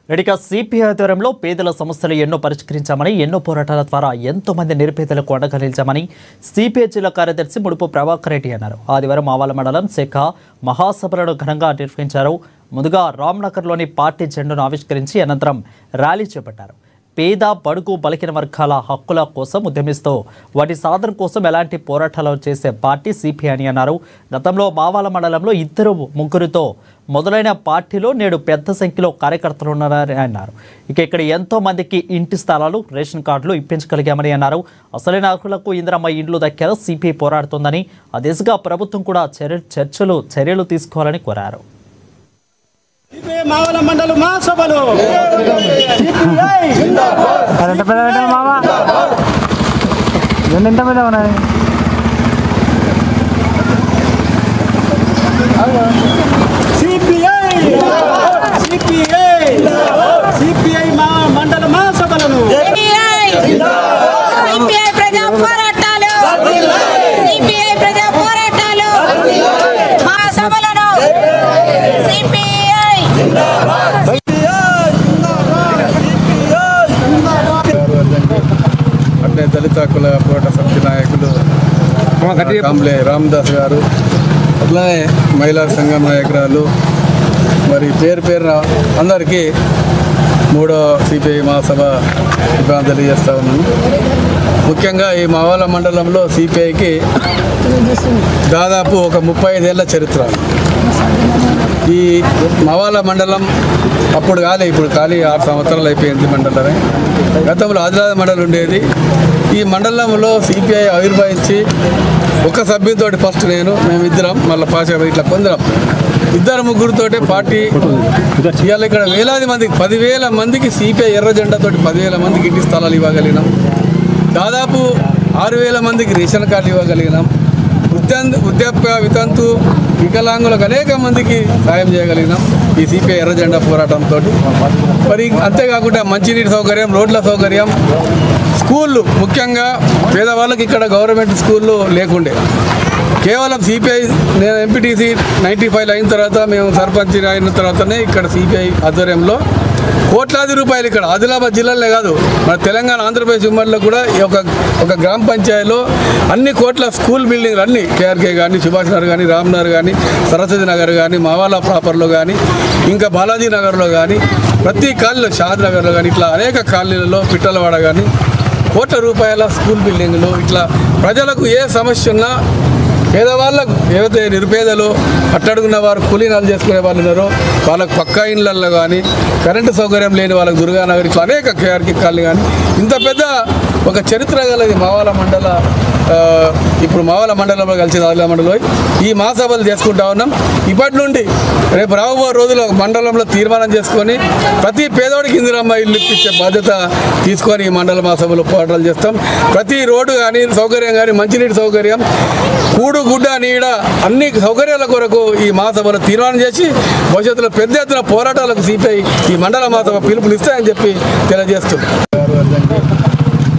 రెడ్డిగా CPI ఆధ్వర్యంలో పేదల సమస్యలు ఎన్నో పరిష్కరించామని, ఎన్నో పోరాటాల ద్వారా ఎంతో మంది నిరుపేదలకు అండగా నిలిచామని సిపిఐ జిల్లా కార్యదర్శి ముడుపు ప్రభాకర్ రెడ్డి అన్నారు. ఆదివారం ఆవాల మండలం శాఖ మహాసభలను ఘనంగా నిర్వహించారు. ముందుగా రామ్నగర్లోని పార్టీ జెండాను ఆవిష్కరించి అనంతరం ర్యాలీ చేపట్టారు. పేద, బడుగు, బలహీన వర్గాల హక్కుల కోసం ఉద్యమిస్తూ వాటి సాధన కోసం ఎలాంటి పోరాటాలు చేసే పార్టీ సిపిఐ అని అన్నారు. గతంలో మావాల మండలంలో 2-3తో మొదలైన పార్టీలో నేడు పెద్ద సంఖ్యలో కార్యకర్తలు ఉన్నారని అన్నారు. ఇక్కడ ఎంతో మందికి ఇంటి స్థలాలు, రేషన్ కార్డులు ఇప్పించగలిగామని అన్నారు. అసలైన అర్హులకు ఇందిరమ్మ ఇండ్లు దక్కేలా సిపిఐ పోరాడుతోందని, ఆ దిశగా ప్రభుత్వం కూడా చర్యలు తీసుకోవాలని కోరారు. మావల మండల మహాసభలు సిపిఐ మండల మహాసభలను ప్రజా పోరాటాలు మహాసభలను అంటే దళిత హక్కుల పోరాట సమితి నాయకులు కాంబ్లే రామదాస్ గారు, అట్లానే మహిళా సంఘం నాయకురాలు, మరి పేరున అందరికీ 3వ సిపిఐ మహాసభ విభాగం తెలియజేస్తూ ఉన్నాను. ముఖ్యంగా ఈ మావాల మండలంలో సిపిఐకి దాదాపు ఒక 35 ఏళ్ల చరిత్ర. ఈ మావాల మండలం అప్పుడు ఇప్పుడు 6 సంవత్సరాలు అయిపోయింది మండలమే. గతంలో ఆదిలాబాద్ మండలం ఉండేది. ఈ మండలంలో సిపిఐ ఆవిర్భవించి ఒక సభ్యునితోటి ఫస్ట్ మేమిద్దరం, మళ్ళీ పాషా ఇట్లా కొందరం 2-3తోటే పార్టీ ఇవాళ ఇక్కడ వేలాది మందికి 10,000 మందికి సిపిఐ ఎర్ర జెండాతోటి 10,000 మందికి ఇంటి స్థలాలు ఇవ్వగలిగినాం. దాదాపు 6,000 మందికి రేషన్ కార్డు ఇవ్వగలిగినాం. వృద్ధాప్య, వితంతు, వికలాంగులకు అనేక మందికి సాయం చేయగలిగినాం ఈ సిపిఐ ఎర్ర జెండా పోరాటంతో. మరి అంతేకాకుండా మంచినీటి సౌకర్యం, రోడ్ల సౌకర్యం, స్కూళ్ళు, ముఖ్యంగా పేదవాళ్ళకి ఇక్కడ గవర్నమెంట్ స్కూళ్ళు లేకుండే. కేవలం సిపిఐ నేను ఎంపీటీసీ 95 అయిన తర్వాత, మేము సర్పంచ్ అయిన తర్వాతనే ఇక్కడ సిపిఐ ఆధ్వర్యంలో కోట్లాది రూపాయలు ఇక్కడ ఆదిలాబాద్ జిల్లాలో కాదు, మన తెలంగాణ, ఆంధ్రప్రదేశ్ ఉమ్మడిలో కూడా ఒక గ్రామ పంచాయతీలో అన్ని కోట్ల స్కూల్ బిల్డింగ్లు అన్నీ కేఆర్కే కానీ, సుభాష్ నగర్ కానీ, రామ్నగర్ కానీ, సరస్వతి నగర్ కానీ, మావాలా ప్రాపర్లో కానీ, ఇంకా బాలాజీ నగర్లో కానీ, ప్రతి కాలనీలో, షాద్ నగర్లో కానీ, ఇట్లా అనేక కాలనీలలో, పిట్టలవాడ కానీ కోట్ల రూపాయల స్కూల్ బిల్డింగ్లు. ఇట్లా ప్రజలకు ఏ సమస్య ఉన్నా, పేదవాళ్ళకు ఏవైతే నిరుపేదలు, అట్టడుగున్న వారు కూలీనాలు చేసుకునే వాళ్ళు ఉన్నారో వాళ్ళకు పక్కా ఇళ్ళల్లో కానీ, కరెంటు సౌకర్యం లేని వాళ్ళకు దుర్గానగర్, ఇట్లా అనేక కేఆర్కే కాలనీ కానీ, ఇంత పెద్ద ఒక చరిత్ర గలది మావాల మండల. ఇప్పుడు మావాల మండలంలో కలిసి ఆదిలాబాద్ మండలంలో ఈ మహాసభలు చేసుకుంటా ఉన్నాం. ఇప్పటి నుండి రేపు రాబోయే రోజుల్లో మండలంలో తీర్మానం చేసుకొని ప్రతి పేదోడికి ఇందిరమ్మ ఇల్లు ఇప్పించే బాధ్యత తీసుకొని ఈ మండల మహాసభలు పోరాటాలు చేస్తాం. ప్రతి రోడ్డు కానీ, సౌకర్యం కానీ, మంచినీటి సౌకర్యం, కూడు, గుడ్డ, నీడ, అన్ని సౌకర్యాల కొరకు ఈ మహాసభలో తీర్మానం చేసి భవిష్యత్తులో పెద్ద ఎత్తున పోరాటాలకు సిపిఐ ఈ మండల మహాసభ పిలుపునిస్తాయని చెప్పి తెలియజేస్తున్నాం.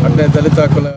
అంటే దళిత హక్కుల